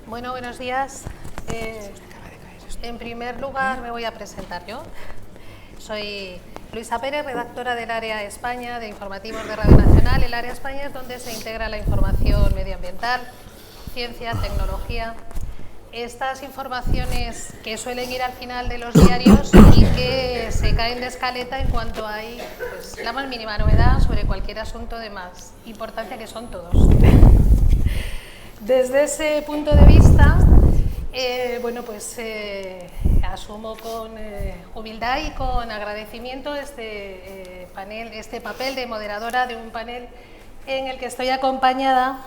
Bueno, buenos días. En primer lugar me voy a presentar yo. Soy Luisa Pérez, redactora del Área España de Informativos de Radio Nacional. El Área España es donde se integra la información medioambiental, ciencia, tecnología. Estas informaciones que suelen ir al final de los diarios y que se caen de escaleta en cuanto hay la más mínima novedad sobre cualquier asunto de más importancia, que son todos. Desde ese punto de vista, asumo con humildad y con agradecimiento este papel de moderadora de un panel en el que estoy acompañada,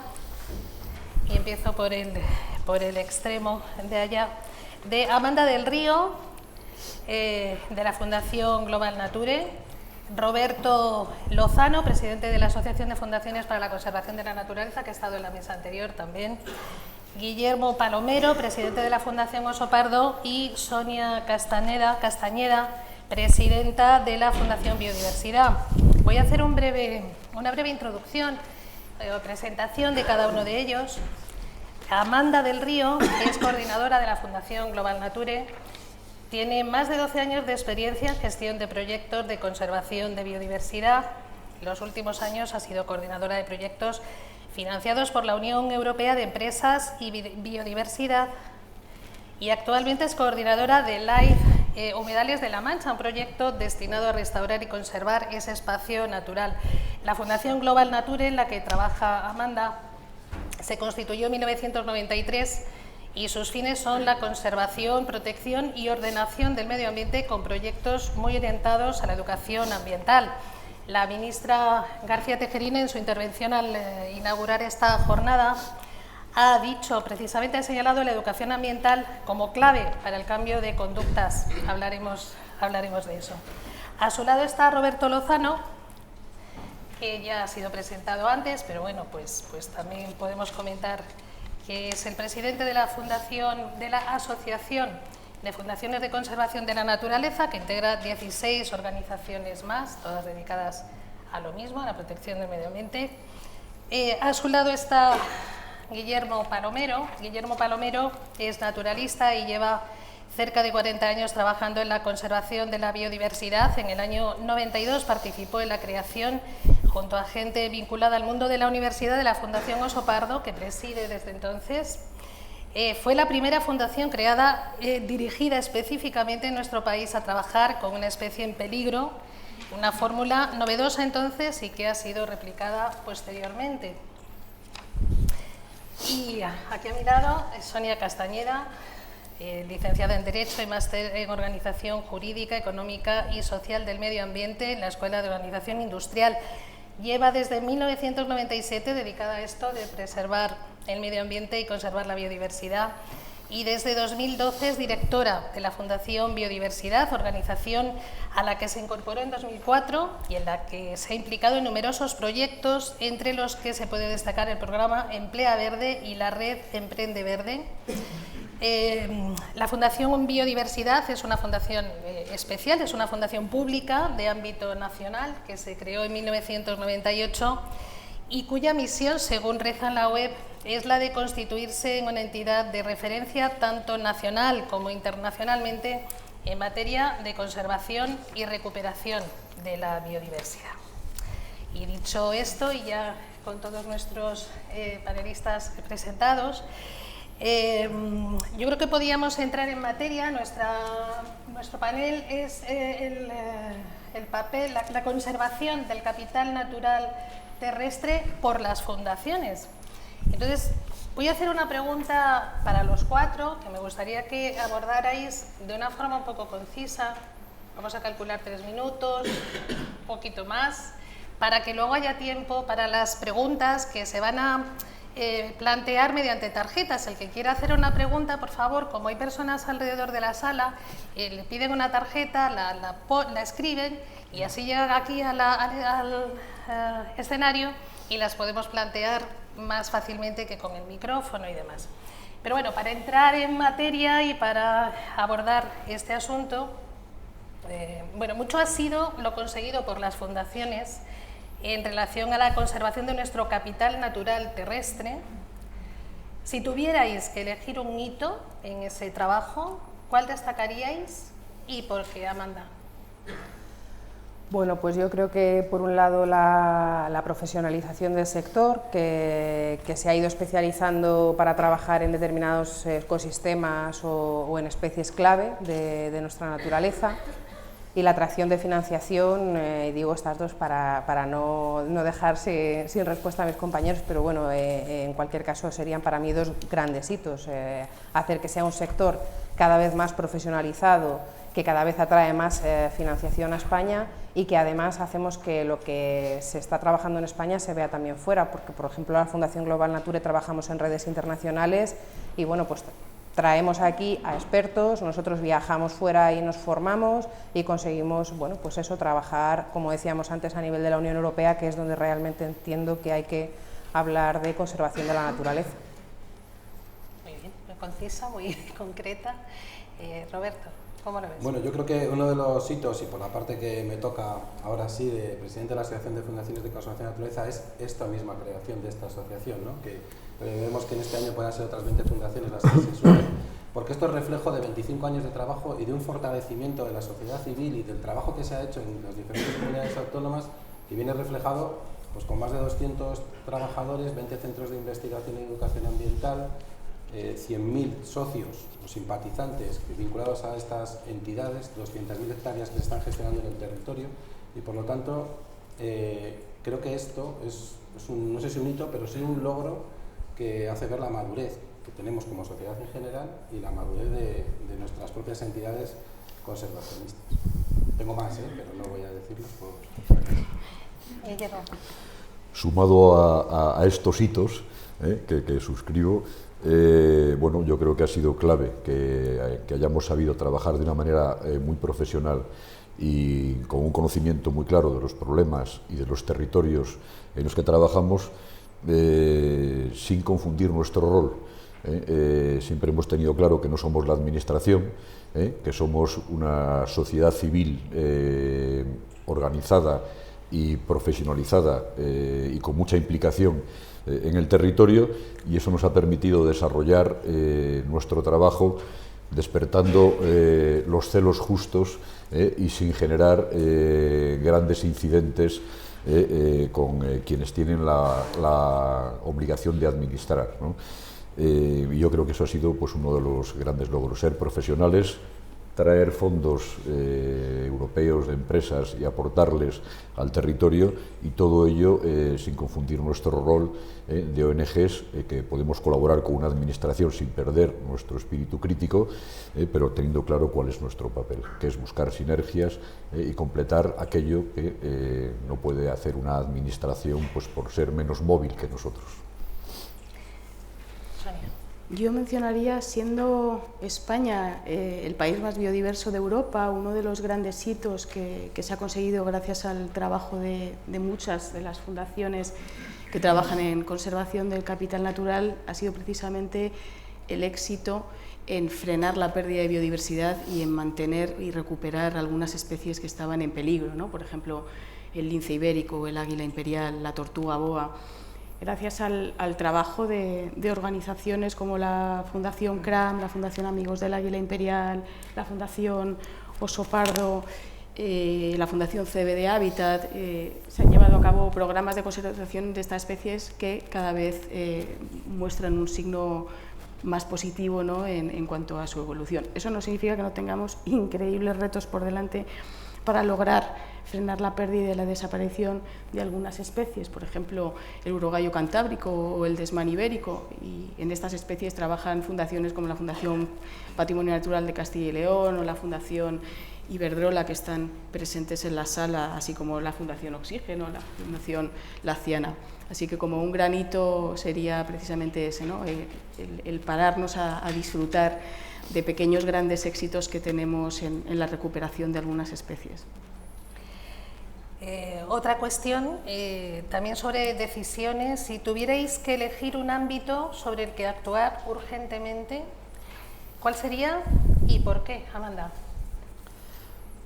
y empiezo por el extremo de allá, de Amanda del Río, de la Fundación Global Nature, Roberto Lozano, presidente de la Asociación de Fundaciones para la Conservación de la Naturaleza, que ha estado en la mesa anterior también, Guillermo Palomero, presidente de la Fundación Oso Pardo, y Sonia Castañeda, presidenta de la Fundación Biodiversidad. Voy a hacer una breve introducción o presentación de cada uno de ellos. Amanda del Río es coordinadora de la Fundación Global Nature. Tiene más de 12 años de experiencia en gestión de proyectos de conservación de biodiversidad. En los últimos años ha sido coordinadora de proyectos financiados por la Unión Europea de Empresas y Biodiversidad, y actualmente es coordinadora de LIFE Humedales de la Mancha, un proyecto destinado a restaurar y conservar ese espacio natural. La Fundación Global Nature, en la que trabaja Amanda, se constituyó en 1993 y sus fines son la conservación, protección y ordenación del medio ambiente, con proyectos muy orientados a la educación ambiental. La ministra García Tejerina, en su intervención al inaugurar esta jornada, ha señalado la educación ambiental como clave para el cambio de conductas. Hablaremos de eso. A su lado está Roberto Lozano, que ya ha sido presentado antes, pero bueno, pues también podemos comentar que es el presidente de la Asociación de Fundaciones de Conservación de la Naturaleza, que integra 16 organizaciones más, todas dedicadas a lo mismo, a la protección del medio ambiente. A su lado está Guillermo Palomero. Guillermo Palomero es naturalista y lleva cerca de 40 años trabajando en la conservación de la biodiversidad. En el año 92 participó en la creación, junto a gente vinculada al mundo de la universidad, de la Fundación Oso Pardo, que preside desde entonces. Fue la primera fundación creada, dirigida específicamente en nuestro país a trabajar con una especie en peligro, una fórmula novedosa entonces y que ha sido replicada posteriormente. Y aquí a mi lado es Sonia Castañeda, licenciada en Derecho y máster en Organización Jurídica, Económica y Social del Medio Ambiente en la Escuela de Organización Industrial. Lleva desde 1997 dedicada a esto de preservar el medio ambiente y conservar la biodiversidad, y desde 2012 es directora de la Fundación Biodiversidad, organización a la que se incorporó en 2004 y en la que se ha implicado en numerosos proyectos, entre los que se puede destacar el programa Emplea Verde y la red Emprende Verde. La Fundación Biodiversidad es una fundación especial, es una fundación pública de ámbito nacional que se creó en 1998 y cuya misión, según reza en la web, es la de constituirse en una entidad de referencia tanto nacional como internacionalmente en materia de conservación y recuperación de la biodiversidad. Y dicho esto, y ya con todos nuestros panelistas presentados, yo creo que podíamos entrar en materia. Nuestro panel es el papel, la conservación del capital natural terrestre por las fundaciones. Entonces, voy a hacer una pregunta para los cuatro, que me gustaría que abordarais de una forma un poco concisa. Vamos a calcular 3 minutos, un poquito más, para que luego haya tiempo para las preguntas que se van a plantear mediante tarjetas. El que quiera hacer una pregunta, por favor, como hay personas alrededor de la sala, le piden una tarjeta, la escriben y así llegan aquí al escenario y las podemos plantear más fácilmente que con el micrófono y demás. Pero bueno, para entrar en materia y para abordar este asunto, mucho ha sido lo conseguido por las fundaciones en relación a la conservación de nuestro capital natural terrestre, Si tuvierais que elegir un hito en ese trabajo, ¿cuál destacaríais y por qué, Amanda? Bueno, pues yo creo que por un lado la profesionalización del sector, que se ha ido especializando para trabajar en determinados ecosistemas o en especies clave de nuestra naturaleza, y la atracción de financiación, digo estas dos para no dejar sin respuesta a mis compañeros, pero bueno, en cualquier caso serían para mí dos grandes hitos, hacer que sea un sector cada vez más profesionalizado, que cada vez atrae más financiación a España y que además hacemos que lo que se está trabajando en España se vea también fuera, porque por ejemplo la Fundación Global Nature trabajamos en redes internacionales y bueno, pues traemos aquí a expertos, nosotros viajamos fuera y nos formamos y conseguimos, bueno, pues eso, trabajar, como decíamos antes, a nivel de la Unión Europea, que es donde realmente entiendo que hay que hablar de conservación de la naturaleza. Muy bien, muy concisa, muy concreta. Roberto, ¿cómo lo ves? Bueno, yo creo que uno de los hitos, y por la parte que me toca ahora sí de presidente de la Asociación de Fundaciones de Conservación de la Naturaleza, es esta misma creación de esta asociación, ¿no? Que vemos que en este año puedan ser otras 20 fundaciones las que se sumen, porque esto es reflejo de 25 años de trabajo y de un fortalecimiento de la sociedad civil y del trabajo que se ha hecho en las diferentes comunidades autónomas, que viene reflejado pues, con más de 200 trabajadores, 20 centros de investigación y educación ambiental, 100.000 socios o simpatizantes vinculados a estas entidades, 200.000 hectáreas que se están gestionando en el territorio y por lo tanto creo que esto es un, no sé si un hito, pero sí un logro que hace ver la madurez que tenemos como sociedad en general y la madurez de nuestras propias entidades conservacionistas. Tengo más, pero no voy a decirlos por... Sumado a estos hitos que suscribo, bueno, yo creo que ha sido clave que hayamos sabido trabajar de una manera muy profesional y con un conocimiento muy claro de los problemas y de los territorios en los que trabajamos, sin confundir nuestro rol. Siempre hemos tenido claro que no somos la administración, que somos una sociedad civil organizada y profesionalizada y con mucha implicación en el territorio, y eso nos ha permitido desarrollar nuestro trabajo despertando los celos justos y sin generar grandes incidentes con quienes tienen la obligación de administrar, ¿no? Y yo creo que eso ha sido pues, uno de los grandes logros, ser profesionales, traer fondos europeos de empresas y aportarles al territorio, y todo ello sin confundir nuestro rol de ONGs, que podemos colaborar con una administración sin perder nuestro espíritu crítico, pero teniendo claro cuál es nuestro papel, que es buscar sinergias y completar aquello que no puede hacer una administración pues, por ser menos móvil que nosotros. Yo mencionaría, siendo España el país más biodiverso de Europa, uno de los grandes hitos que se ha conseguido gracias al trabajo de muchas de las fundaciones que trabajan en conservación del capital natural ha sido precisamente el éxito en frenar la pérdida de biodiversidad y en mantener y recuperar algunas especies que estaban en peligro, ¿no? Por ejemplo, el lince ibérico, el águila imperial, la tortuga boa. Gracias al trabajo de organizaciones como la Fundación CRAM, la Fundación Amigos del Águila Imperial, la Fundación Oso Pardo, la Fundación CBD Habitat, se han llevado a cabo programas de conservación de estas especies que cada vez muestran un signo más positivo, ¿no? en cuanto a su evolución. Eso no significa que no tengamos increíbles retos por delante para lograr frenar la pérdida y la desaparición de algunas especies, por ejemplo, el urogallo cantábrico o el desmán ibérico, y en estas especies trabajan fundaciones como la Fundación Patrimonio Natural de Castilla y León o la Fundación Iberdrola, que están presentes en la sala, así como la Fundación Oxígeno, la Fundación Laciana. Así que como un gran hito sería precisamente ese, ¿no? el pararnos a disfrutar de pequeños grandes éxitos que tenemos en la recuperación de algunas especies. Otra cuestión, también sobre decisiones. Si tuvierais que elegir un ámbito sobre el que actuar urgentemente, ¿cuál sería y por qué, Amanda?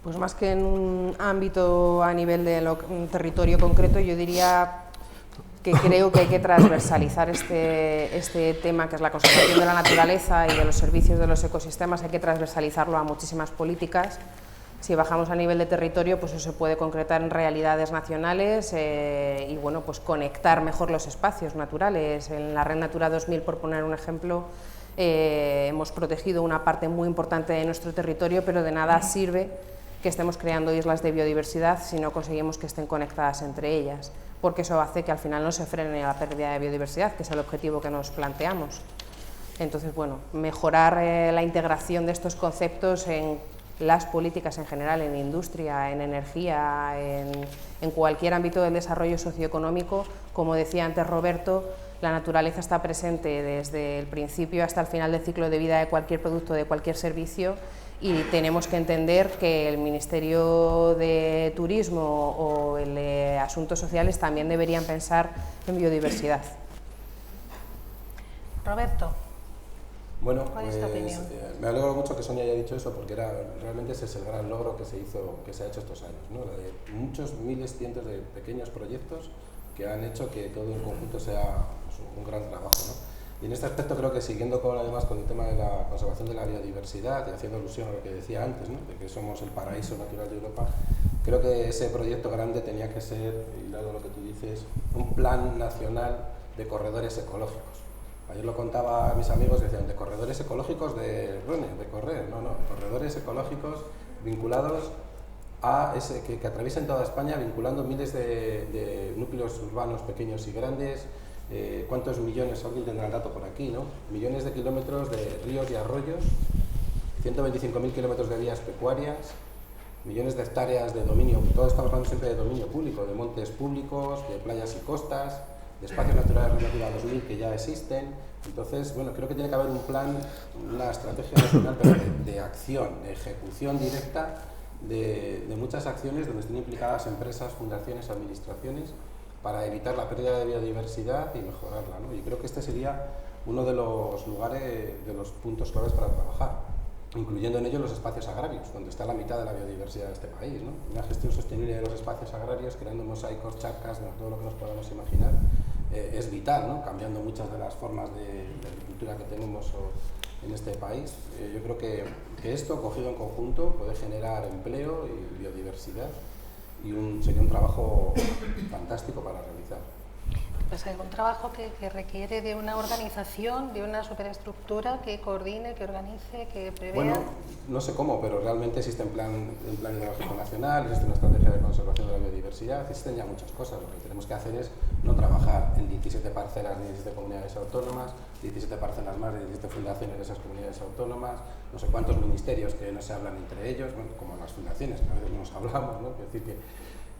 Pues más que en un ámbito a nivel de un territorio concreto, yo diría que creo que hay que transversalizar este tema, que es la conservación de la naturaleza y de los servicios de los ecosistemas, hay que transversalizarlo a muchísimas políticas. Si bajamos a nivel de territorio, pues eso se puede concretar en realidades nacionales y bueno, pues conectar mejor los espacios naturales. En la Red Natura 2000, por poner un ejemplo, hemos protegido una parte muy importante de nuestro territorio, pero de nada sirve que estemos creando islas de biodiversidad si no conseguimos que estén conectadas entre ellas, porque eso hace que al final no se frene la pérdida de biodiversidad, que es el objetivo que nos planteamos. Entonces, bueno, mejorar la integración de estos conceptos en las políticas en general, en industria, en energía, en cualquier ámbito del desarrollo socioeconómico. Como decía antes Roberto, la naturaleza está presente desde el principio hasta el final del ciclo de vida de cualquier producto, de cualquier servicio, y tenemos que entender que el Ministerio de Turismo o el de Asuntos Sociales también deberían pensar en biodiversidad. Roberto. Bueno, ¿Cuál es tu opinión? Me alegro mucho que Sonia haya dicho eso, porque realmente ese es el gran logro que se ha hecho estos años, ¿no? De muchos, miles, cientos de pequeños proyectos que han hecho que todo en conjunto sea un gran trabajo, ¿no? Y en este aspecto creo que siguiendo además con el tema de la conservación de la biodiversidad y haciendo alusión a lo que decía antes, ¿no? De que somos el paraíso natural de Europa, creo que ese proyecto grande tenía que ser, y luego lo que tú dices, un plan nacional de corredores ecológicos. Ayer lo contaba a mis amigos, decían, de corredores ecológicos de correr, no, corredores ecológicos vinculados a que atraviesen toda España, vinculando miles de núcleos urbanos pequeños y grandes. ¿Cuántos millones? Alguien tendrá el dato por aquí, ¿no? Millones de kilómetros de ríos y arroyos, 125.000 kilómetros de vías pecuarias, millones de hectáreas de dominio, todos estamos hablando siempre de dominio público, de montes públicos, de playas y costas, de espacios naturales de Natura 2000 que ya existen. Entonces, bueno, creo que tiene que haber un plan, una estrategia nacional de acción, de ejecución directa de muchas acciones donde estén implicadas empresas, fundaciones, administraciones, para evitar la pérdida de biodiversidad y mejorarla, ¿no? Y creo que este sería uno de los lugares, de los puntos claves para trabajar, incluyendo en ello los espacios agrarios, donde está la mitad de la biodiversidad de este país, ¿no? Una gestión sostenible de los espacios agrarios, creando mosaicos, charcas, todo lo que nos podamos imaginar, es vital, ¿no? Cambiando muchas de las formas de agricultura que tenemos en este país. Yo creo que esto, cogido en conjunto, puede generar empleo y biodiversidad, y sería un trabajo fantástico para realizar. Pues es un trabajo que requiere de una organización, de una superestructura que coordine, que organice, que prevea. Bueno, no sé cómo, pero realmente existe un plan hidrológico nacional, existe una estrategia de conservación de la biodiversidad, existen ya muchas cosas. Lo que tenemos que hacer es no trabajar en 17 parcelas de 17 comunidades autónomas, 17 parcelas más de 17 fundaciones de esas comunidades autónomas, no sé cuántos ministerios que no se hablan entre ellos, bueno, como las fundaciones, que a veces no nos hablamos, ¿no? Es decir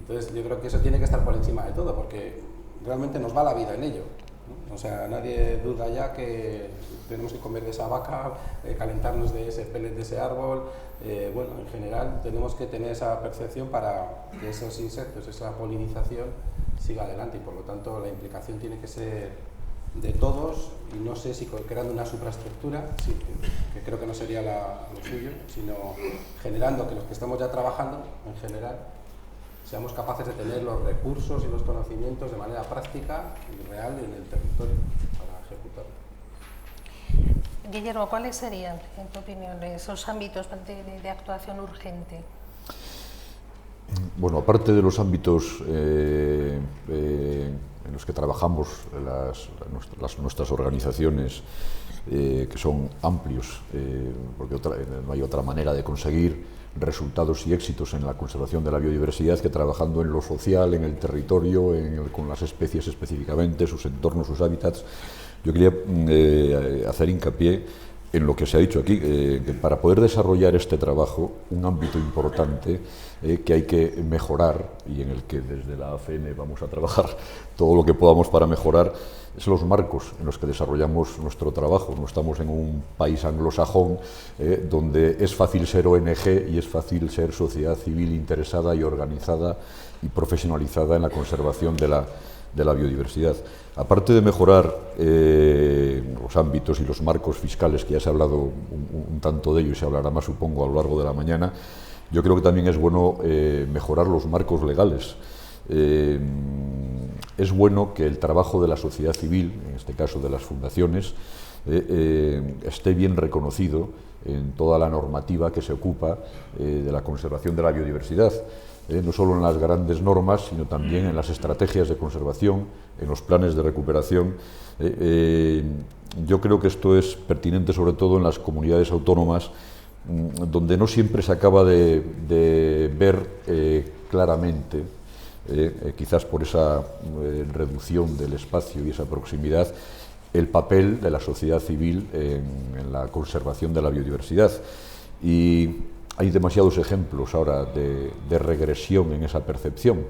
entonces yo creo que eso tiene que estar por encima de todo, porque realmente nos va la vida en ello, ¿no? O sea, nadie duda ya que tenemos que comer de esa vaca, calentarnos de ese pellet de ese árbol. Bueno, en general tenemos que tener esa percepción para que esos insectos, esa polinización siga adelante, y por lo tanto la implicación tiene que ser de todos, y no sé si creando una supraestructura, sí, que creo que no sería lo suyo, sino generando que los que estamos ya trabajando en general seamos capaces de tener los recursos y los conocimientos de manera práctica y real en el territorio para ejecutarlo. Guillermo, ¿cuáles serían, en tu opinión, esos ámbitos de actuación urgente? Bueno, aparte de los ámbitos en los que trabajamos nuestras organizaciones, que son amplios, porque no hay otra manera de conseguir resultados y éxitos en la conservación de la biodiversidad que trabajando en lo social, en el territorio, con las especies específicamente, sus entornos, sus hábitats. Yo quería hacer hincapié en lo que se ha dicho aquí, que para poder desarrollar este trabajo, un ámbito importante que hay que mejorar, y en el que desde la AFN vamos a trabajar todo lo que podamos para mejorar, es los marcos en los que desarrollamos nuestro trabajo. No estamos en un país anglosajón donde es fácil ser ONG y es fácil ser sociedad civil interesada y organizada y profesionalizada en la conservación de la biodiversidad. Aparte de mejorar los ámbitos y los marcos fiscales, que ya se ha hablado un tanto de ello y se hablará más, supongo, a lo largo de la mañana, yo creo que también es bueno mejorar los marcos legales. es bueno que el trabajo de la sociedad civil, en este caso de las fundaciones, esté bien reconocido en toda la normativa que se ocupa de la conservación de la biodiversidad, no solo en las grandes normas, sino también en las estrategias de conservación, en los planes de recuperación. Yo creo que esto es pertinente sobre todo en las comunidades autónomas, donde no siempre se acaba de ver claramente, quizás por esa reducción del espacio y esa proximidad, el papel de la sociedad civil en la conservación de la biodiversidad. Y hay demasiados ejemplos ahora de regresión en esa percepción.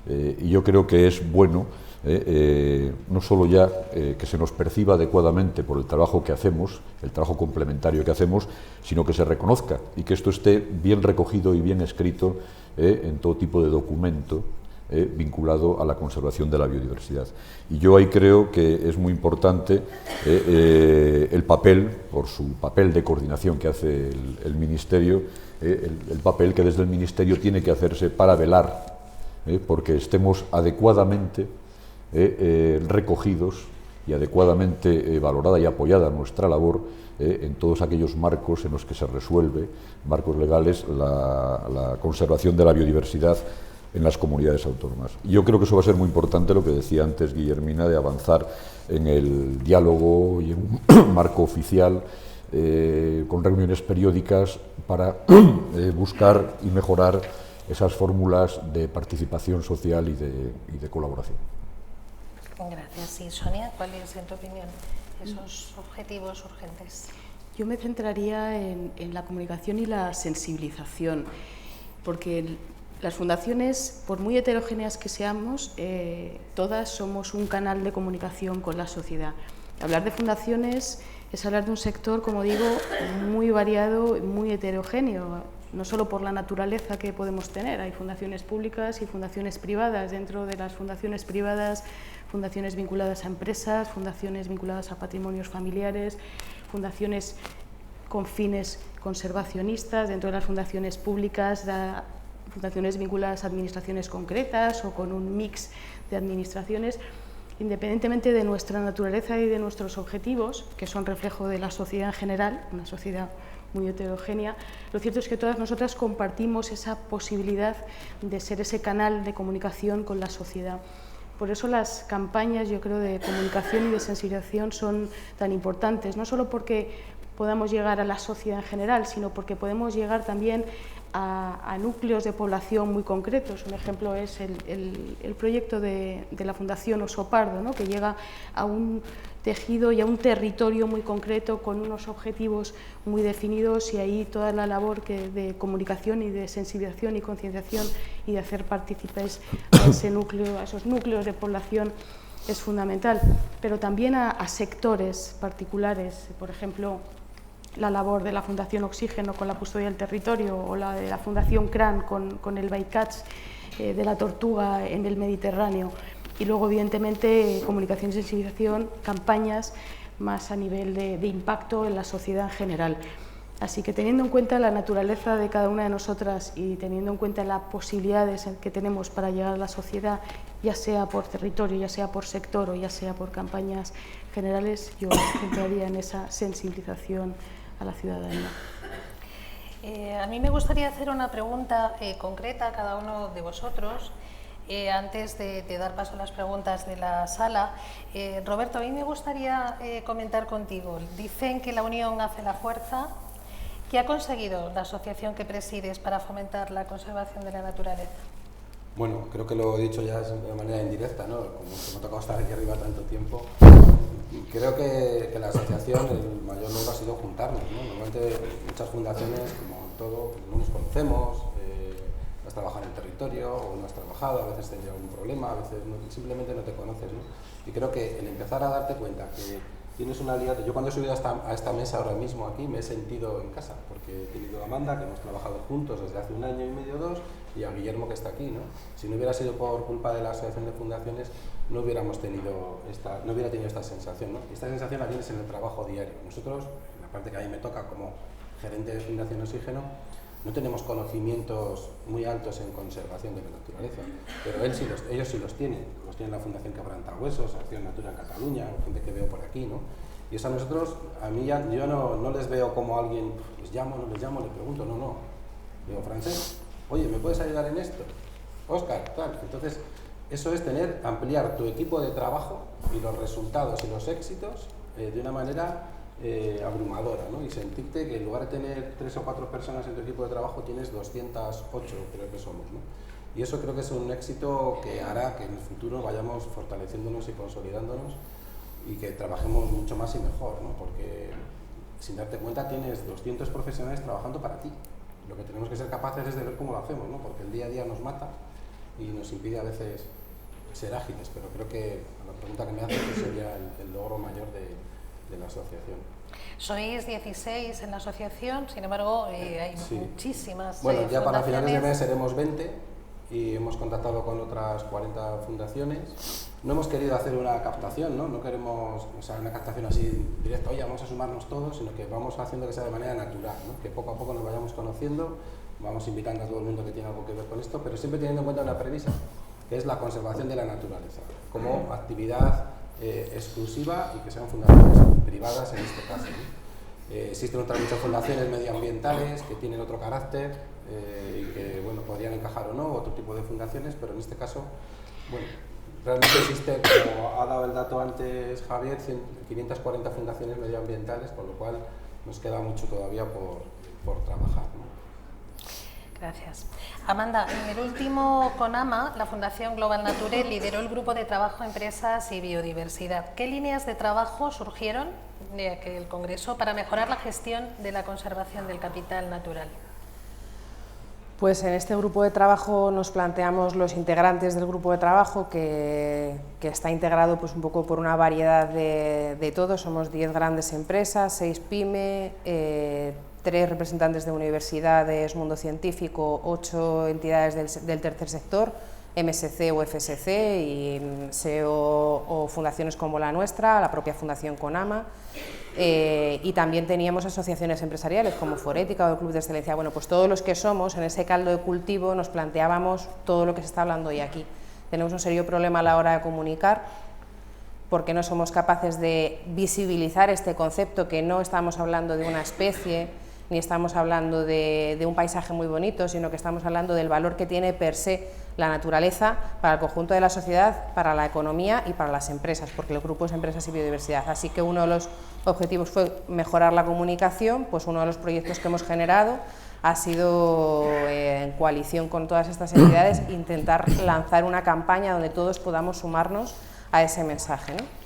Y yo creo que es bueno no solo ya que se nos perciba adecuadamente por el trabajo que hacemos, el trabajo complementario que hacemos, sino que se reconozca y que esto esté bien recogido y bien escrito en todo tipo de documento vinculado a la conservación de la biodiversidad. Y yo ahí creo que es muy importante el papel, por su papel de coordinación que hace el Ministerio, el papel que desde el Ministerio tiene que hacerse para velar porque estemos adecuadamente recogidos y adecuadamente valorada y apoyada nuestra labor en todos aquellos marcos en los que se resuelve, marcos legales, la conservación de la biodiversidad en las comunidades autónomas. Y yo creo que eso va a ser muy importante, lo que decía antes Guillermina, de avanzar en el diálogo y en un marco oficial, con reuniones periódicas para buscar y mejorar esas fórmulas de participación social y de colaboración. Gracias. Y Sonia, ¿cuáles, en tu opinión, esos objetivos urgentes? Yo me centraría en la comunicación y la sensibilización, porque las fundaciones, por muy heterogéneas que seamos, todas somos un canal de comunicación con la sociedad. Hablar de fundaciones es hablar de un sector, como digo, muy variado, muy heterogéneo, no solo por la naturaleza que podemos tener. Hay fundaciones públicas y fundaciones privadas. Dentro de las fundaciones privadas, fundaciones vinculadas a empresas, fundaciones vinculadas a patrimonios familiares, fundaciones con fines conservacionistas. Dentro de las fundaciones públicas, fundaciones vinculadas a administraciones concretas o con un mix de administraciones. Independientemente de nuestra naturaleza y de nuestros objetivos, que son reflejo de la sociedad en general, una sociedad muy heterogénea, lo cierto es que todas nosotras compartimos esa posibilidad de ser ese canal de comunicación con la sociedad. Por eso las campañas, yo creo, de comunicación y de sensibilización son tan importantes, no solo porque podamos llegar a la sociedad en general, sino porque podemos llegar también a núcleos de población muy concretos. Un ejemplo es el proyecto de la Fundación Oso Pardo, ¿no?, que llega a un tejido y a un territorio muy concreto con unos objetivos muy definidos, y ahí toda la labor de comunicación y de sensibilización y concienciación y de hacer partícipes a ese núcleo, a esos núcleos de población es fundamental, pero también a sectores particulares, por ejemplo, la labor de la Fundación Oxígeno con la custodia del territorio, o la de la Fundación CRAN con el bycatch de la tortuga en el Mediterráneo. Y luego, evidentemente, comunicación y sensibilización, campañas más a nivel de impacto en la sociedad en general. Así que, teniendo en cuenta la naturaleza de cada una de nosotras y teniendo en cuenta las posibilidades que tenemos para llegar a la sociedad, ya sea por territorio, ya sea por sector o ya sea por campañas generales, yo centraría en esa sensibilización a la ciudadanía. A mí me gustaría hacer una pregunta concreta a cada uno de vosotros. Antes de dar paso a las preguntas de la sala, Roberto, a mí me gustaría comentar contigo. Dicen que la unión hace la fuerza. ¿Qué ha conseguido la asociación que presides para fomentar la conservación de la naturaleza? Bueno, creo que lo he dicho ya de manera indirecta, ¿no? Como me ha tocado estar aquí arriba tanto tiempo, creo que la asociación, el mayor logro ha sido juntarnos, ¿no? Normalmente muchas fundaciones, como todo, no nos conocemos, has trabajado en el territorio o no has trabajado, a veces tendrías algún problema, a veces simplemente no te conoces, ¿no? Y creo que el empezar a darte cuenta que tienes una aliada. Yo cuando he subido a esta mesa ahora mismo aquí me he sentido en casa, porque he tenido a Amanda, que hemos trabajado juntos desde hace 1 año y medio, 2, y a Guillermo, que está aquí, ¿no? Si no hubiera sido por culpa de la Asociación de Fundaciones, no hubiera tenido esta sensación, ¿no? Esta sensación la tienes en el trabajo diario. Nosotros, en la parte que a mí me toca como gerente de Fundación Oxígeno, no tenemos conocimientos muy altos en conservación de la naturaleza, pero ellos sí los tienen la Fundación Quebrantahuesos, Acción Natura en Cataluña, gente que veo por aquí, ¿no? Y eso a nosotros, yo no les veo como alguien, les llamo, no les llamo, les pregunto, no. Digo, Francesc, oye, ¿me puedes ayudar en esto? Óscar, tal. Entonces, eso es ampliar tu equipo de trabajo y los resultados y los éxitos de una manera abrumadora, ¿no? Y sentirte que en lugar de tener 3 o 4 personas en tu equipo de trabajo, tienes 208, creo que somos, ¿no? Y eso creo que es un éxito que hará que en el futuro vayamos fortaleciéndonos y consolidándonos y que trabajemos mucho más y mejor, ¿no? Porque sin darte cuenta tienes 200 profesionales trabajando para ti. Lo que tenemos que ser capaces es de ver cómo lo hacemos, ¿no? Porque el día a día nos mata y nos impide a veces ser ágiles, pero creo que a la pregunta que me haces pues sería el logro mayor de la asociación. Sois 16 en la asociación, sin embargo hay muchísimas Bueno, ya para finales de mes fundaciones. seremos 20 y hemos contactado con otras 40 fundaciones. No hemos querido hacer una captación, no queremos, o sea, una captación así directa, oye, vamos a sumarnos todos, sino que vamos haciendo que sea de manera natural, ¿no? Que poco a poco nos vayamos conociendo, vamos invitando a todo el mundo que tiene algo que ver con esto, pero siempre teniendo en cuenta una premisa, que es la conservación de la naturaleza, como actividad exclusiva y que sean fundaciones privadas en este caso, ¿no? Existen otras muchas fundaciones medioambientales que tienen otro carácter y que, bueno, podrían encajar o no, otro tipo de fundaciones, pero en este caso, bueno, realmente existe, como ha dado el dato antes Javier, 540 fundaciones medioambientales, con lo cual nos queda mucho todavía por trabajar, ¿no? Gracias. Amanda, en el último CONAMA, la Fundación Global Nature lideró el grupo de trabajo Empresas y Biodiversidad. ¿Qué líneas de trabajo surgieron de aquel congreso para mejorar la gestión de la conservación del capital natural? Pues en este grupo de trabajo nos planteamos los integrantes del grupo de trabajo que está integrado pues un poco por una variedad de todos. Somos 10 grandes empresas, 6 pyme, 3 representantes de universidades, mundo científico, 8 entidades del tercer sector, MSC o FSC y SEO o fundaciones como la nuestra, la propia Fundación CONAMA. Y también teníamos asociaciones empresariales como Forética o el Club de Excelencia. Bueno, pues todos los que somos en ese caldo de cultivo nos planteábamos todo lo que se está hablando hoy aquí. Tenemos un serio problema a la hora de comunicar porque no somos capaces de visibilizar este concepto, que no estamos hablando de una especie ni estamos hablando de un paisaje muy bonito, sino que estamos hablando del valor que tiene per se la naturaleza para el conjunto de la sociedad, para la economía y para las empresas, porque el grupo es Empresas y Biodiversidad. Así que uno de los objetivos fue mejorar la comunicación, pues uno de los proyectos que hemos generado ha sido, en coalición con todas estas entidades, intentar lanzar una campaña donde todos podamos sumarnos a ese mensaje, ¿no?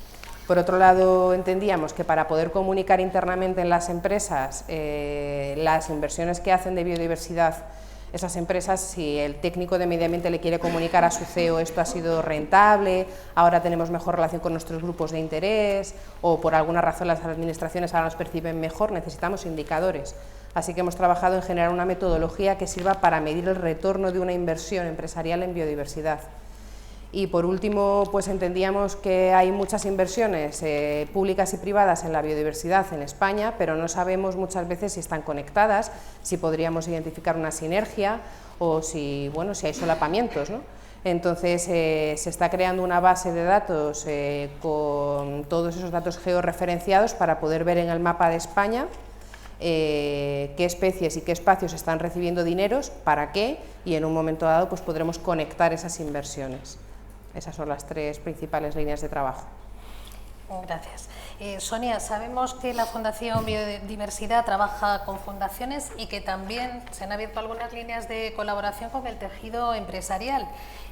Por otro lado, entendíamos que para poder comunicar internamente en las empresas las inversiones que hacen de biodiversidad, esas empresas, si el técnico de medio ambiente le quiere comunicar a su CEO esto ha sido rentable, ahora tenemos mejor relación con nuestros grupos de interés o por alguna razón las administraciones ahora nos perciben mejor, necesitamos indicadores. Así que hemos trabajado en generar una metodología que sirva para medir el retorno de una inversión empresarial en biodiversidad. Y por último, pues entendíamos que hay muchas inversiones públicas y privadas en la biodiversidad en España, pero no sabemos muchas veces si están conectadas, si podríamos identificar una sinergia o si, bueno, si hay solapamientos, ¿no? Entonces se está creando una base de datos con todos esos datos georreferenciados para poder ver en el mapa de España qué especies y qué espacios están recibiendo dineros, para qué, y en un momento dado pues podremos conectar esas inversiones. Esas son las 3 principales líneas de trabajo. Gracias. Sonia, sabemos que la Fundación Biodiversidad trabaja con fundaciones y que también se han abierto algunas líneas de colaboración con el tejido empresarial.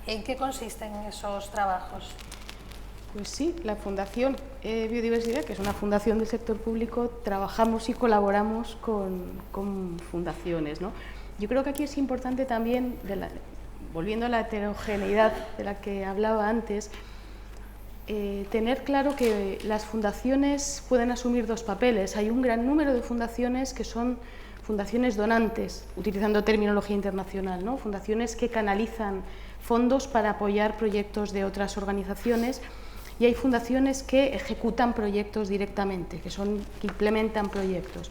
¿En qué consisten esos trabajos? Pues sí, la Fundación Biodiversidad, que es una fundación del sector público, trabajamos y colaboramos con fundaciones, ¿no? Yo creo que aquí es importante también, volviendo a la heterogeneidad de la que hablaba antes, tener claro que las fundaciones pueden asumir 2 papeles. Hay un gran número de fundaciones que son fundaciones donantes, utilizando terminología internacional, ¿no? Fundaciones que canalizan fondos para apoyar proyectos de otras organizaciones, y hay fundaciones que ejecutan proyectos directamente, que implementan proyectos.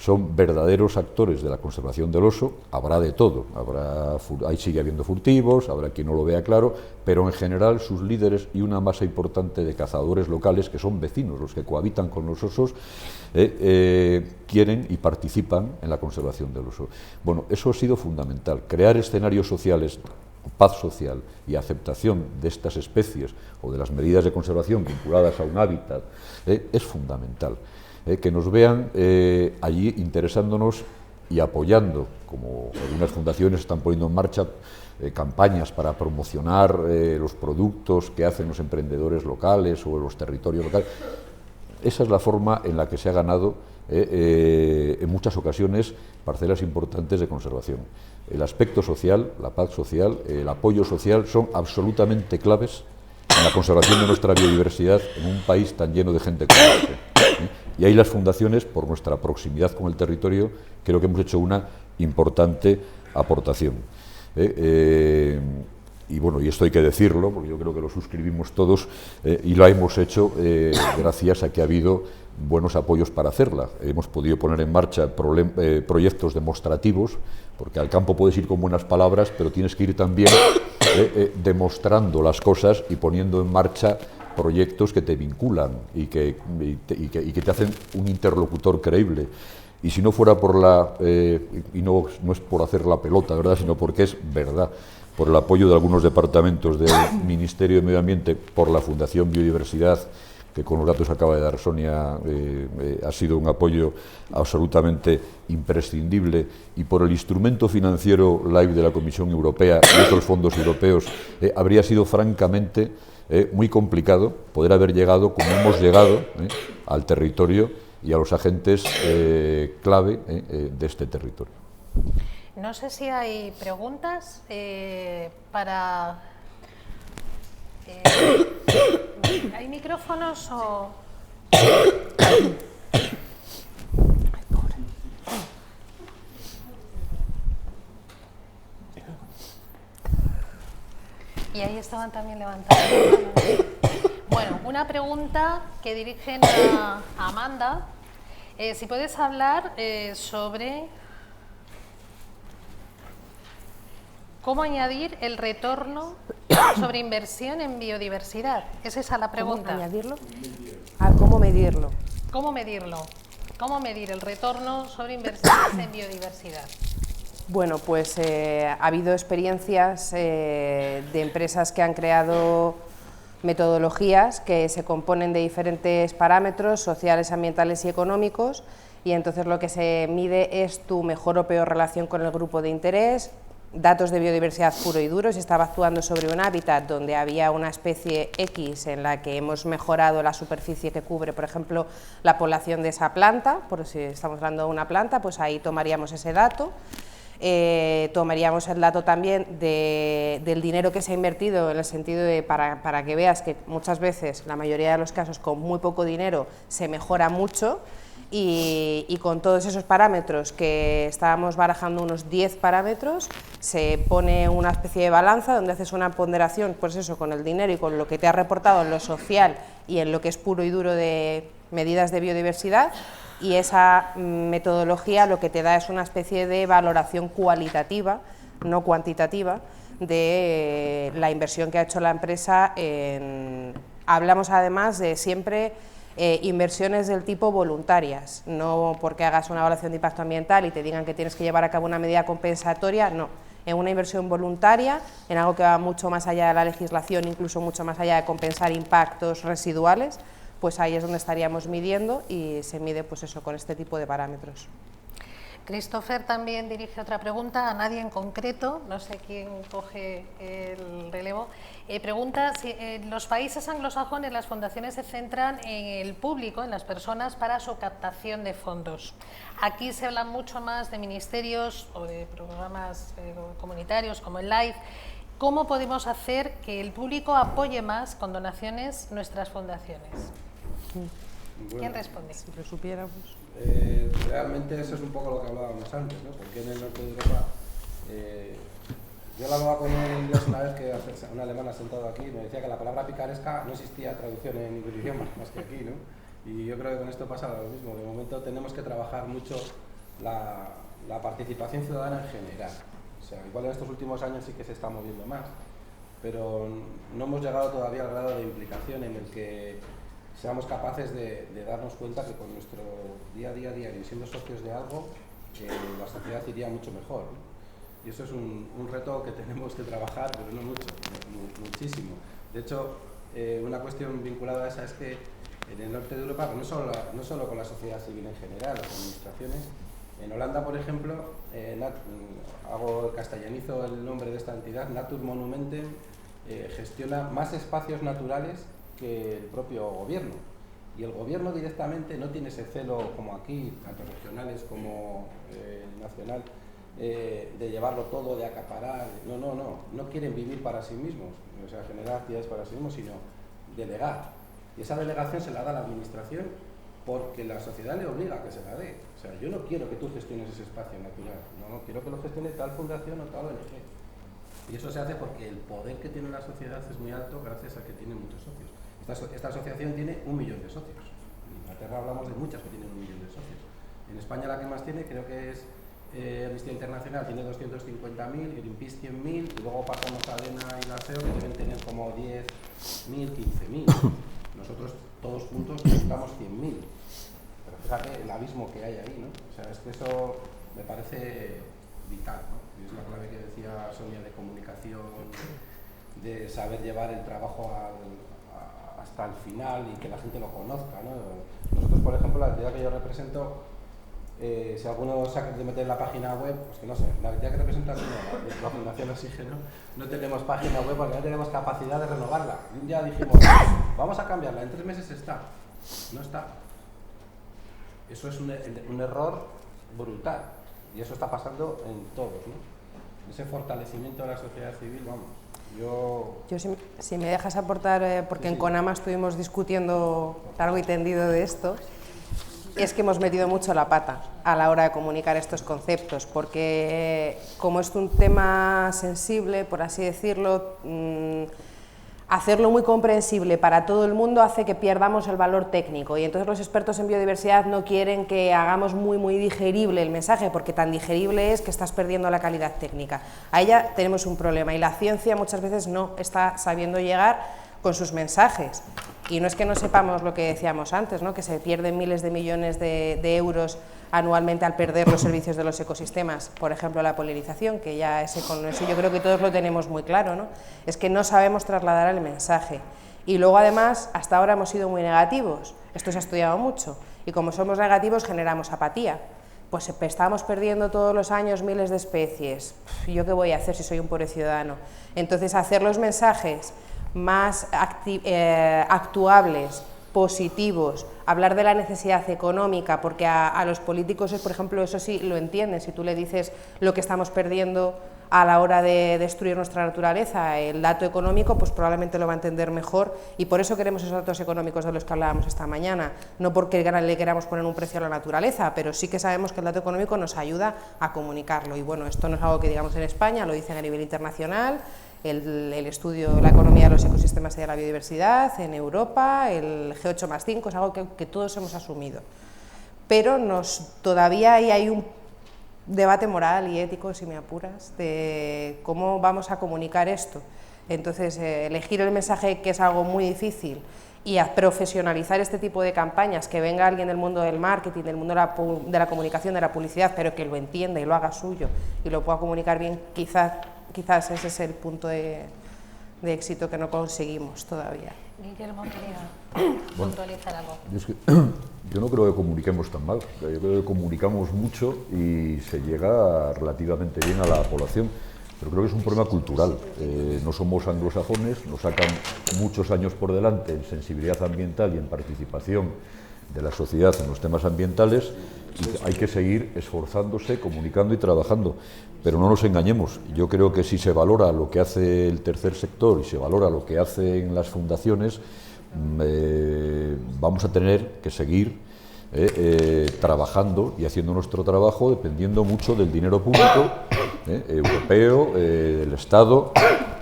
son verdaderos actores de la conservación del oso. Habrá de todo, ahí sigue habiendo furtivos, habrá quien no lo vea claro, pero en general sus líderes y una masa importante de cazadores locales, que son vecinos, los que cohabitan con los osos, quieren y participan en la conservación del oso. Bueno, eso ha sido fundamental, crear escenarios sociales, paz social y aceptación de estas especies o de las medidas de conservación vinculadas a un hábitat, es fundamental. Que nos vean allí interesándonos y apoyando, como algunas fundaciones están poniendo en marcha campañas para promocionar los productos que hacen los emprendedores locales o los territorios locales. Esa es la forma en la que se ha ganado en muchas ocasiones parcelas importantes de conservación. El aspecto social, la paz social, el apoyo social son absolutamente claves en la conservación de nuestra biodiversidad en un país tan lleno de gente como este. Y ahí las fundaciones, por nuestra proximidad con el territorio, creo que hemos hecho una importante aportación. Y bueno, y esto hay que decirlo, porque yo creo que lo suscribimos todos, y lo hemos hecho gracias a que ha habido buenos apoyos para hacerla. Hemos podido poner en marcha proyectos demostrativos, porque al campo puedes ir con buenas palabras, pero tienes que ir también demostrando las cosas y poniendo en marcha proyectos que te vinculan y que te hacen un interlocutor creíble. Y si no fuera por y no es por hacer la pelota, ¿verdad?, sino porque es verdad, por el apoyo de algunos departamentos del Ministerio de Medio Ambiente, por la Fundación Biodiversidad, que con los datos que acaba de dar Sonia ha sido un apoyo absolutamente imprescindible, y por el instrumento financiero LIFE de la Comisión Europea y otros fondos europeos, habría sido francamente muy complicado poder haber llegado como hemos llegado al territorio y a los agentes clave de este territorio. No sé si hay preguntas para... ¿Hay micrófonos o...? Y ahí estaban también levantando. Bueno, una pregunta que dirigen a Amanda. Si puedes hablar sobre cómo añadir el retorno sobre inversión en biodiversidad. ¿Es esa la pregunta? ¿Cómo añadirlo? ¿Cómo medirlo? ¿Cómo medirlo? ¿Cómo medir el retorno sobre inversiones en biodiversidad? Bueno, pues ha habido experiencias de empresas que han creado metodologías que se componen de diferentes parámetros sociales, ambientales y económicos, y entonces lo que se mide es tu mejor o peor relación con el grupo de interés, datos de biodiversidad puro y duro. Si estaba actuando sobre un hábitat donde había una especie X en la que hemos mejorado la superficie que cubre, por ejemplo, la población de esa planta, por si estamos hablando de una planta, pues ahí tomaríamos ese dato. Tomaríamos el dato también del dinero que se ha invertido, en el sentido de para que veas que muchas veces, la mayoría de los casos, con muy poco dinero se mejora mucho, y con todos esos parámetros, que estábamos barajando unos 10 parámetros, se pone una especie de balanza donde haces una ponderación, pues eso, con el dinero y con lo que te ha reportado en lo social y en lo que es puro y duro de medidas de biodiversidad. Y esa metodología lo que te da es una especie de valoración cualitativa, no cuantitativa, de la inversión que ha hecho la empresa. Hablamos además de siempre inversiones del tipo voluntarias, no porque hagas una evaluación de impacto ambiental y te digan que tienes que llevar a cabo una medida compensatoria, no. En una inversión voluntaria, en algo que va mucho más allá de la legislación, incluso mucho más allá de compensar impactos residuales, pues ahí es donde estaríamos midiendo, y se mide pues eso, con este tipo de parámetros. Christopher también dirige otra pregunta, a nadie en concreto, no sé quién coge el relevo. Pregunta si en los países anglosajones las fundaciones se centran en el público, en las personas, para su captación de fondos. Aquí se habla mucho más de ministerios o de programas comunitarios como el LIFE. ¿Cómo podemos hacer que el público apoye más con donaciones nuestras fundaciones? Bueno, ¿Quién responde? Si lo supiéramos. Realmente eso es un poco lo que hablábamos antes, ¿no? Porque en el norte de Europa, yo hablaba con un inglés una vez, que una alemana sentado aquí, me decía que la palabra picaresca no existía traducción en ningún idioma más que aquí, ¿no? Y yo creo que con esto pasa lo mismo. De momento tenemos que trabajar mucho la participación ciudadana en general. O sea, igual en estos últimos años sí que se está moviendo más, pero no hemos llegado todavía al grado de implicación en el que seamos capaces de darnos cuenta que con nuestro día a día diario, siendo socios de algo, la sociedad iría mucho mejor, ¿no? Y eso es un reto que tenemos que trabajar, pero no mucho, muchísimo. De hecho, una cuestión vinculada a esa es que en el norte de Europa, no solo con la sociedad civil en general, las administraciones, en Holanda, por ejemplo, castellanizo el nombre de esta entidad, Natur Monumentum, gestiona más espacios naturales que el propio gobierno. Y el gobierno directamente no tiene ese celo como aquí, tanto regionales como nacional, de llevarlo todo, de acaparar. No quieren vivir para sí mismos, o sea, generar actividades para sí mismos, sino delegar. Y esa delegación se la da a la administración porque la sociedad le obliga a que se la dé. O sea, yo no quiero que tú gestiones ese espacio natural, no quiero que lo gestione tal fundación o tal ONG. Y eso se hace porque el poder que tiene la sociedad es muy alto gracias a que tiene muchos socios. Esta asociación tiene 1 millón de socios. En Inglaterra hablamos de muchas que tienen 1 millón de socios. En España la que más tiene creo que es Amnistía Internacional, tiene 250.000, Greenpeace 100.000, y luego pasamos a ADENA y la CEO, que deben tener como 10.000, 15.000. Nosotros todos juntos estamos 100.000. Pero fíjate el abismo que hay ahí, ¿no? O sea, es que eso me parece vital, ¿no? Y es la clave que decía Sonia de comunicación, de saber llevar el trabajo hasta el final y que la gente lo conozca, ¿no? Nosotros, por ejemplo, la entidad que yo represento, si alguno se ha de meter en la página web, pues que no sé, la entidad que representa la Fundación Oxígeno, no tenemos página web porque no tenemos capacidad de renovarla. Y un día dijimos, vamos a cambiarla, en 3 meses está. No está. Eso es un error brutal. Y eso está pasando en todos, ¿no? Ese fortalecimiento de la sociedad civil, vamos. Yo si me dejas aportar, porque sí. En CONAMA estuvimos discutiendo largo y tendido de esto, es que hemos metido mucho la pata a la hora de comunicar estos conceptos, porque como es un tema sensible, por así decirlo, hacerlo muy comprensible para todo el mundo hace que pierdamos el valor técnico, y entonces los expertos en biodiversidad no quieren que hagamos muy digerible el mensaje, porque tan digerible es que estás perdiendo la calidad técnica. Ahí ya tenemos un problema, y la ciencia muchas veces no está sabiendo llegar con sus mensajes. Y no es que no sepamos lo que decíamos antes, ¿no? Que se pierden miles de millones de euros anualmente al perder los servicios de los ecosistemas, por ejemplo la polinización, que ya con eso yo creo que todos lo tenemos muy claro, ¿no? Es que no sabemos trasladar el mensaje. Y luego además, hasta ahora hemos sido muy negativos, esto se ha estudiado mucho, y como somos negativos generamos apatía. Pues estamos perdiendo todos los años miles de especies. ¿Yo qué voy a hacer si soy un pobre ciudadano? Entonces, hacer los mensajes más actuables, positivos, hablar de la necesidad económica, porque a los políticos, por ejemplo, eso sí lo entienden. Si tú le dices lo que estamos perdiendo a la hora de destruir nuestra naturaleza, el dato económico, pues probablemente lo va a entender mejor, y por eso queremos esos datos económicos de los que hablábamos esta mañana, no porque le queramos poner un precio a la naturaleza, pero sí que sabemos que el dato económico nos ayuda a comunicarlo, y bueno, esto no es algo que digamos en España, lo dicen a nivel internacional. El estudio de la economía de los ecosistemas y de la biodiversidad en Europa, el G8+5, es algo que todos hemos asumido. Pero todavía hay un debate moral y ético, si me apuras, de cómo vamos a comunicar esto. Entonces, elegir el mensaje, que es algo muy difícil, y a profesionalizar este tipo de campañas, que venga alguien del mundo del marketing, del mundo de la comunicación, de la publicidad, pero que lo entienda y lo haga suyo y lo pueda comunicar bien, quizás ese es el punto de éxito que no conseguimos todavía. Guillermo quería puntualizar algo. Yo no creo que comuniquemos tan mal, yo creo que comunicamos mucho y se llega relativamente bien a la población, pero creo que es un problema cultural. No somos anglosajones, nos sacan muchos años por delante en sensibilidad ambiental y en participación de la sociedad en los temas ambientales, y hay que seguir esforzándose, comunicando y trabajando. Pero no nos engañemos, yo creo que si se valora lo que hace el tercer sector y se valora lo que hacen las fundaciones, vamos a tener que seguir trabajando y haciendo nuestro trabajo dependiendo mucho del dinero público, europeo, del Estado,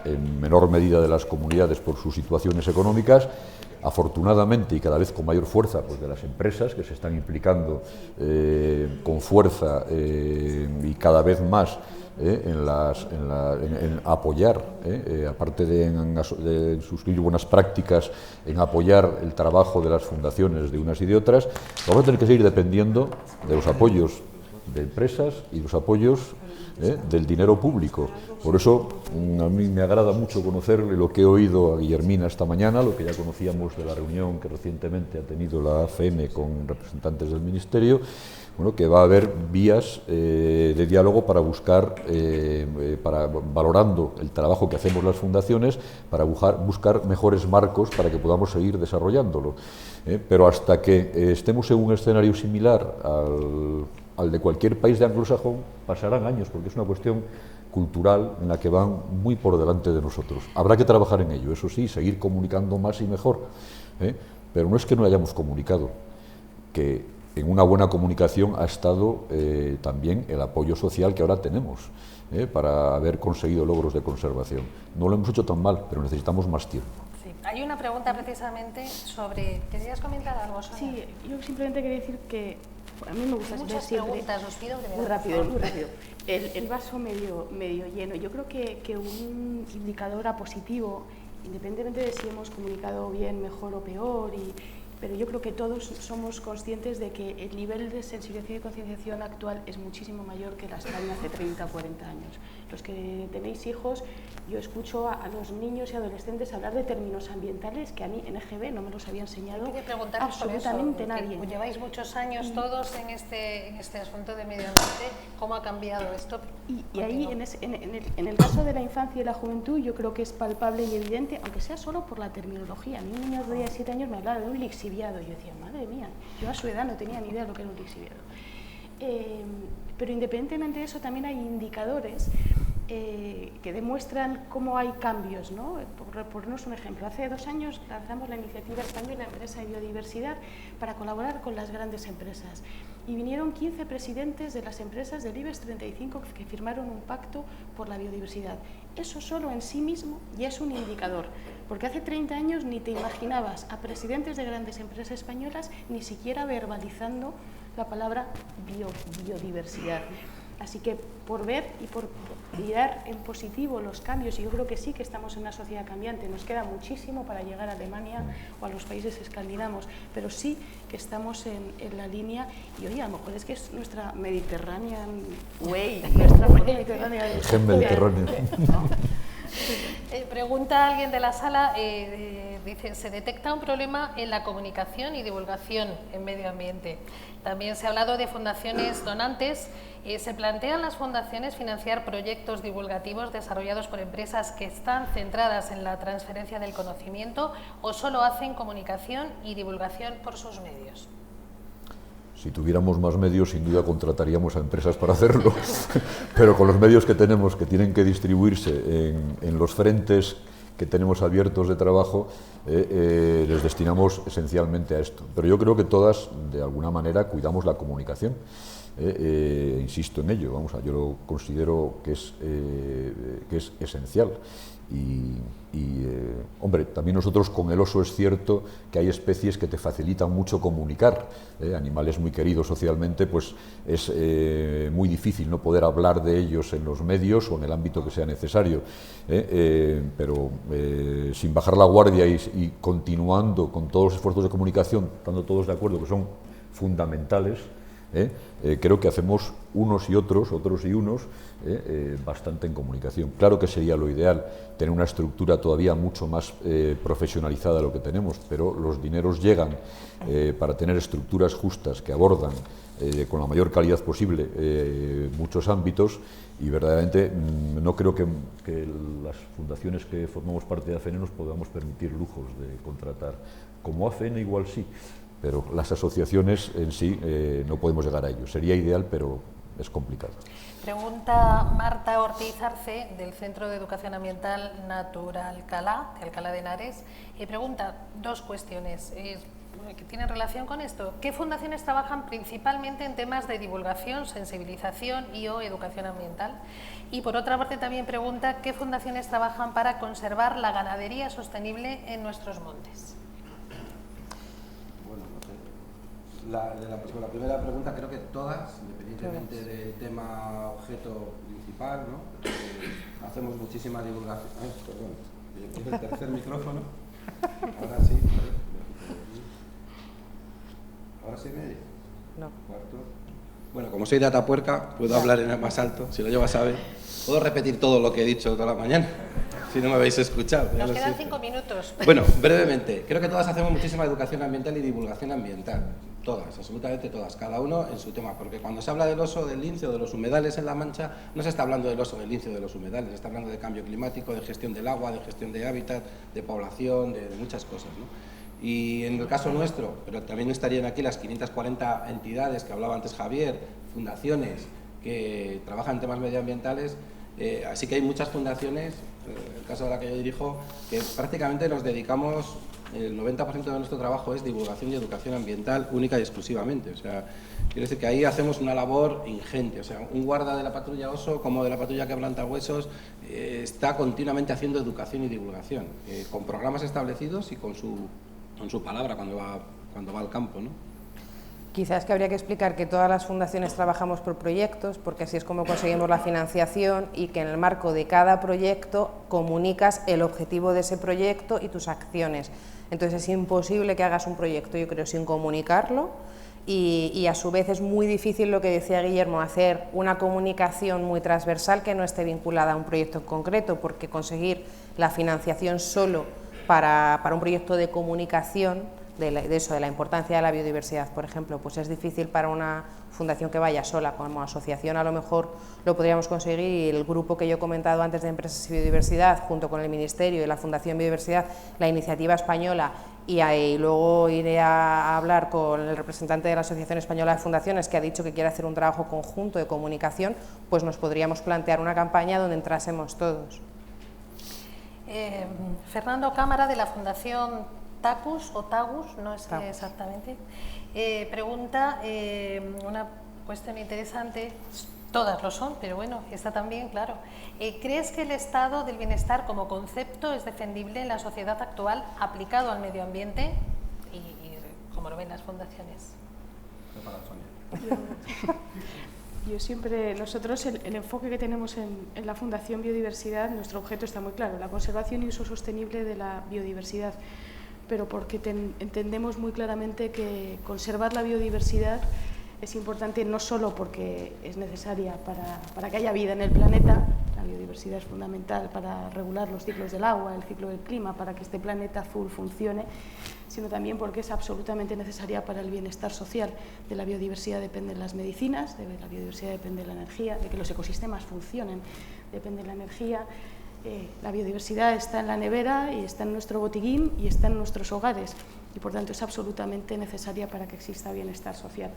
en menor medida de las comunidades por sus situaciones económicas, afortunadamente y cada vez con mayor fuerza, pues de las empresas que se están implicando con fuerza y cada vez más en apoyar, aparte de suscribir buenas prácticas, en apoyar el trabajo de las fundaciones de unas y de otras. Vamos a tener que seguir dependiendo de los apoyos de empresas y los apoyos del dinero público. Por eso a mí me agrada mucho conocer lo que he oído a Guillermina esta mañana, lo que ya conocíamos de la reunión que recientemente ha tenido la AFN con representantes del Ministerio, bueno, que va a haber vías de diálogo para buscar, valorando el trabajo que hacemos las fundaciones, para buscar mejores marcos para que podamos seguir desarrollándolo. Pero hasta que estemos en un escenario similar al de cualquier país de anglosajón, pasarán años, porque es una cuestión cultural en la que van muy por delante de nosotros. Habrá que trabajar en ello, eso sí, seguir comunicando más y mejor, pero no es que no hayamos comunicado, que en una buena comunicación ha estado también el apoyo social que ahora tenemos para haber conseguido logros de conservación. No lo hemos hecho tan mal, pero necesitamos más tiempo. Sí. Hay una pregunta precisamente sobre... ¿Querías comentar algo, Sonia? Sí, yo simplemente quería decir que a mí me gusta Muchas siempre... preguntas, os pido brevedad. Muy rápido. El vaso medio lleno. Yo creo que un indicador a positivo, independientemente de si hemos comunicado bien, mejor o peor, pero yo creo que todos somos conscientes de que el nivel de sensibilización y concienciación actual es muchísimo mayor que la España hace 30 o 40 años. Los que tenéis hijos, yo escucho a los niños y adolescentes hablar de términos ambientales que a mí en EGB no me los había enseñado absolutamente nadie. Lleváis muchos años todos en este asunto de medio ambiente. ¿Cómo ha cambiado esto? Y ahí, en el caso de la infancia y la juventud, yo creo que es palpable y evidente, aunque sea solo por la terminología. A mí un niño de 7 años me hablaba de un lixiviado. Yo decía, madre mía, yo a su edad no tenía ni idea de lo que era un lixiviado. Pero independientemente de eso, también hay indicadores que demuestran cómo hay cambios, ¿no? Por ponernos un ejemplo, hace 2 años lanzamos la iniciativa española Empresa de Biodiversidad para colaborar con las grandes empresas y vinieron 15 presidentes de las empresas del IBEX 35 que firmaron un pacto por la biodiversidad. Eso solo en sí mismo ya es un indicador, porque hace 30 años ni te imaginabas a presidentes de grandes empresas españolas ni siquiera verbalizando la palabra biodiversidad. Así que por ver y por mirar en positivo los cambios, y yo creo que sí que estamos en una sociedad cambiante, nos queda muchísimo para llegar a Alemania o a los países escandinavos, pero sí que estamos en la línea, y oye, a lo mejor es que es nuestra Mediterranean Way, nuestra Mediterránea. El gen mediterráneo. Pregunta alguien de la sala, dice, se detecta un problema en la comunicación y divulgación en medio ambiente. También se ha hablado de fundaciones donantes. ¿Se plantean las fundaciones financiar proyectos divulgativos desarrollados por empresas que están centradas en la transferencia del conocimiento o solo hacen comunicación y divulgación por sus medios? Si tuviéramos más medios, sin duda contrataríamos a empresas para hacerlo, pero con los medios que tenemos, que tienen que distribuirse en los frentes que tenemos abiertos de trabajo, les destinamos esencialmente a esto. Pero yo creo que todas, de alguna manera, cuidamos la comunicación. Insisto en ello, yo lo considero que es esencial. Hombre, también nosotros con el oso es cierto que hay especies que te facilitan mucho comunicar, animales muy queridos socialmente, pues es muy difícil no poder hablar de ellos en los medios o en el ámbito que sea necesario, pero sin bajar la guardia y continuando con todos los esfuerzos de comunicación, estando todos de acuerdo que son fundamentales, creo que hacemos unos y otros y unos bastante en comunicación. Claro que sería lo ideal tener una estructura todavía mucho más profesionalizada de lo que tenemos, pero los dineros llegan para tener estructuras justas que abordan con la mayor calidad posible muchos ámbitos, y verdaderamente no creo que las fundaciones que formamos parte de AFN nos podamos permitir lujos de contratar. Como AFN igual sí, pero las asociaciones en sí no podemos llegar a ello. Sería ideal, pero es complicado. Pregunta Marta Ortiz Arce, del Centro de Educación Ambiental Naturalcalá, de Alcalá de Henares, y pregunta 2 cuestiones que tienen relación con esto. ¿Qué fundaciones trabajan principalmente en temas de divulgación, sensibilización y o educación ambiental? Y por otra parte también pregunta ¿qué fundaciones trabajan para conservar la ganadería sostenible en nuestros montes? Sobre la primera pregunta, creo que todas, independientemente del tema objeto principal, ¿no? Hacemos muchísima divulgación. Ay, perdón, el tercer micrófono. Ahora sí. ¿Ahora sí me oye? No. Cuarto. Bueno, como soy de Atapuerca, puedo hablar en el más alto, si lo llevas a ver. Puedo repetir todo lo que he dicho toda la mañana, si no me habéis escuchado. Nos quedan 5 minutos. Bueno, brevemente, creo que todas hacemos muchísima educación ambiental y divulgación ambiental. Todas, absolutamente todas, cada uno en su tema, porque cuando se habla del oso, del lince o de los humedales en La Mancha, no se está hablando del oso, del lince o de los humedales, se está hablando de cambio climático, de gestión del agua, de gestión de hábitat, de población, de muchas cosas, ¿no? Y en el caso nuestro, pero también estarían aquí las 540 entidades que hablaba antes Javier, fundaciones que trabajan en temas medioambientales, así que hay muchas fundaciones, el caso de la que yo dirijo, que prácticamente nos dedicamos, el 90% de nuestro trabajo es divulgación y educación ambiental única y exclusivamente. O sea, quiero decir que ahí hacemos una labor ingente. O sea, un guarda de la patrulla oso como de la patrulla quebrantahuesos está continuamente haciendo educación y divulgación, con programas establecidos y con su palabra cuando va al campo, ¿no? Quizás que habría que explicar que todas las fundaciones trabajamos por proyectos, porque así es como conseguimos la financiación, y que en el marco de cada proyecto comunicas el objetivo de ese proyecto y tus acciones. Entonces es imposible que hagas un proyecto, yo creo, sin comunicarlo, y a su vez es muy difícil, lo que decía Guillermo, hacer una comunicación muy transversal que no esté vinculada a un proyecto en concreto, porque conseguir la financiación solo para un proyecto de comunicación de la importancia de la biodiversidad, por ejemplo, pues es difícil para una fundación que vaya sola. Como asociación a lo mejor lo podríamos conseguir, y el grupo que yo he comentado antes de Empresas y Biodiversidad, junto con el Ministerio y la Fundación Biodiversidad, la iniciativa española, y luego iré a hablar con el representante de la Asociación Española de Fundaciones, que ha dicho que quiere hacer un trabajo conjunto de comunicación, pues nos podríamos plantear una campaña donde entrásemos todos. Fernando Cámara, de la Fundación TACUS o TAGUS, no sé exactamente, pregunta una cuestión interesante. Todas lo son, pero bueno, esta también, claro. ¿Crees que el estado del bienestar como concepto es defendible en la sociedad actual aplicado al medio ambiente? Y ¿cómo lo ven las fundaciones? Nosotros el enfoque que tenemos en la Fundación Biodiversidad, nuestro objeto está muy claro, la conservación y uso sostenible de la biodiversidad, pero porque entendemos muy claramente que conservar la biodiversidad es importante no solo porque es necesaria para que haya vida en el planeta. La biodiversidad es fundamental para regular los ciclos del agua, el ciclo del clima, para que este planeta azul funcione, sino también porque es absolutamente necesaria para el bienestar social. De la biodiversidad dependen las medicinas, de la biodiversidad depende la energía, de que los ecosistemas funcionen depende la energía. La biodiversidad está en la nevera y está en nuestro botiguín y está en nuestros hogares, y por tanto es absolutamente necesaria para que exista bienestar social.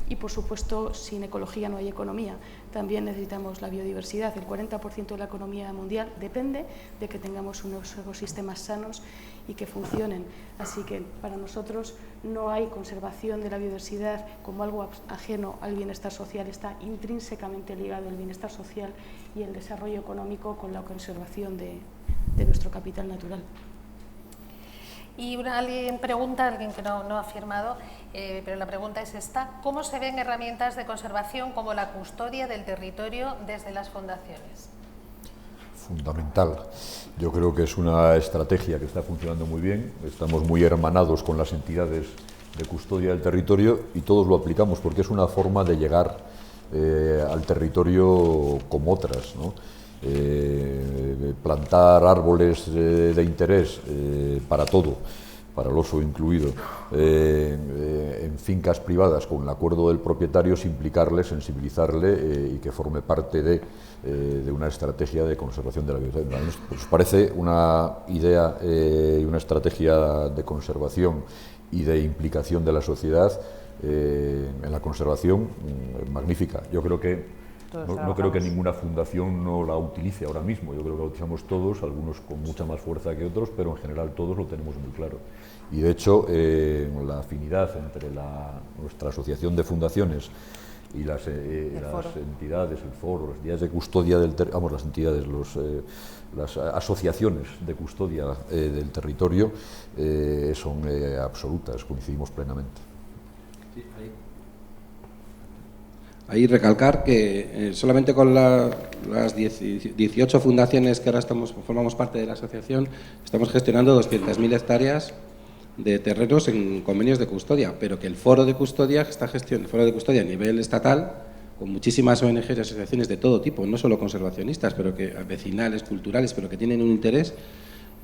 Y por supuesto, sin ecología no hay economía. También necesitamos la biodiversidad. El 40% de la economía mundial depende de que tengamos unos ecosistemas sanos y que funcionen. Así que para nosotros no hay conservación de la biodiversidad como algo ajeno al bienestar social. Está intrínsecamente ligado el bienestar social y el desarrollo económico con la conservación de nuestro capital natural. Y alguien pregunta, alguien que no ha firmado, pero la pregunta es esta: ¿cómo se ven herramientas de conservación como la custodia del territorio desde las fundaciones? Fundamental. Yo creo que es una estrategia que está funcionando muy bien, estamos muy hermanados con las entidades de custodia del territorio y todos lo aplicamos porque es una forma de llegar al territorio como otras, ¿no? Plantar árboles de interés para todo, para el oso incluido, en fincas privadas con el acuerdo del propietario, es implicarle, sensibilizarle y que forme parte de una estrategia de conservación de la biodiversidad. Nos parece una idea y una estrategia de conservación y de implicación de la sociedad en la conservación magnífica. Yo creo que no creo que ninguna fundación no la utilice ahora mismo. Yo creo que la utilizamos todos, algunos con mucha más fuerza que otros, pero en general todos lo tenemos muy claro. Y de hecho, la afinidad entre nuestra asociación de fundaciones y las entidades, el foro, las entidades de custodia del territorio, las entidades, las asociaciones de custodia del territorio son absolutas, coincidimos plenamente. Ahí recalcar que solamente con las 18 fundaciones que ahora formamos parte de la asociación, estamos gestionando 200.000 hectáreas de terrenos en convenios de custodia, pero que el foro de custodia a nivel estatal, con muchísimas ONGs y asociaciones de todo tipo, no solo conservacionistas, pero que vecinales, culturales, pero que tienen un interés,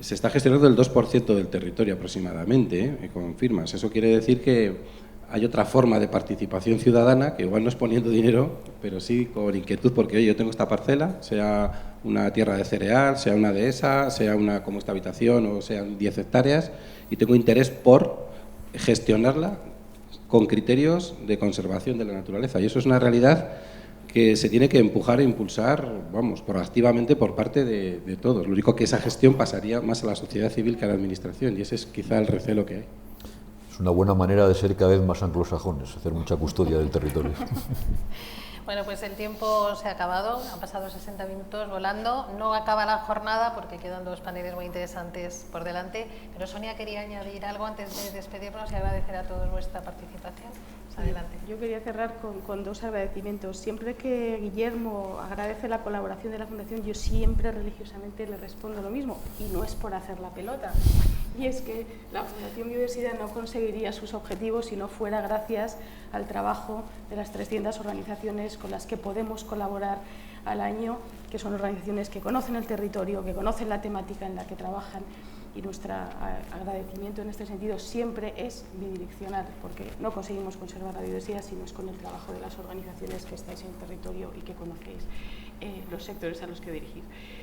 se está gestionando el 2% del territorio aproximadamente, con firmas. Eso quiere decir que hay otra forma de participación ciudadana, que igual no es poniendo dinero, pero sí con inquietud, porque oye, yo tengo esta parcela, sea una tierra de cereal, sea una dehesa, sea una como esta habitación o sean 10 hectáreas, y tengo interés por gestionarla con criterios de conservación de la naturaleza. Y eso es una realidad que se tiene que empujar e impulsar, vamos, proactivamente por parte de todos. Lo único que esa gestión pasaría más a la sociedad civil que a la administración, y ese es quizá el recelo que hay. Es una buena manera de ser cada vez más anglosajones, hacer mucha custodia del territorio. Bueno, pues el tiempo se ha acabado, han pasado 60 minutos volando, no acaba la jornada porque quedan 2 paneles muy interesantes por delante, pero Sonia quería añadir algo antes de despedirnos y agradecer a todos vuestra participación. Adelante. Yo quería cerrar con 2 agradecimientos. Siempre que Guillermo agradece la colaboración de la Fundación, yo siempre religiosamente le respondo lo mismo, y no es por hacer la pelota. Y es que la Fundación Biodiversidad no conseguiría sus objetivos si no fuera gracias al trabajo de las 300 organizaciones con las que podemos colaborar al año, que son organizaciones que conocen el territorio, que conocen la temática en la que trabajan, y nuestro agradecimiento en este sentido siempre es bidireccional, porque no conseguimos conservar la biodiversidad si no es con el trabajo de las organizaciones que estáis en el territorio y que conocéis los sectores a los que dirigir.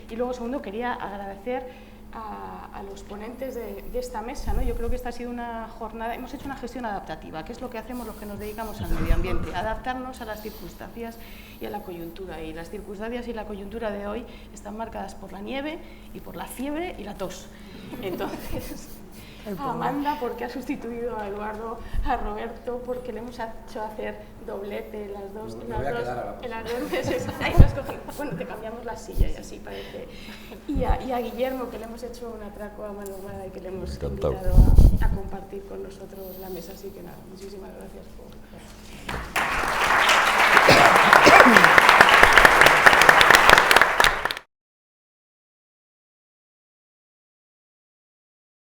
Y luego, segundo, quería agradecer a los ponentes de esta mesa, ¿no? Yo creo que esta ha sido una jornada, hemos hecho una gestión adaptativa, que es lo que hacemos los que nos dedicamos al medio ambiente, adaptarnos a las circunstancias y a la coyuntura, y las circunstancias y la coyuntura de hoy están marcadas por la nieve y por la fiebre y la tos. Entonces, a Amanda porque ha sustituido a Eduardo, a Roberto porque le hemos hecho hacer doblete las dos veces. Ahí lo has cogido. Bueno, te cambiamos la silla y así parece. Y a Guillermo, que le hemos hecho un atraco a mano armada y que le hemos invitado a compartir con nosotros la mesa. Así que nada, muchísimas gracias por...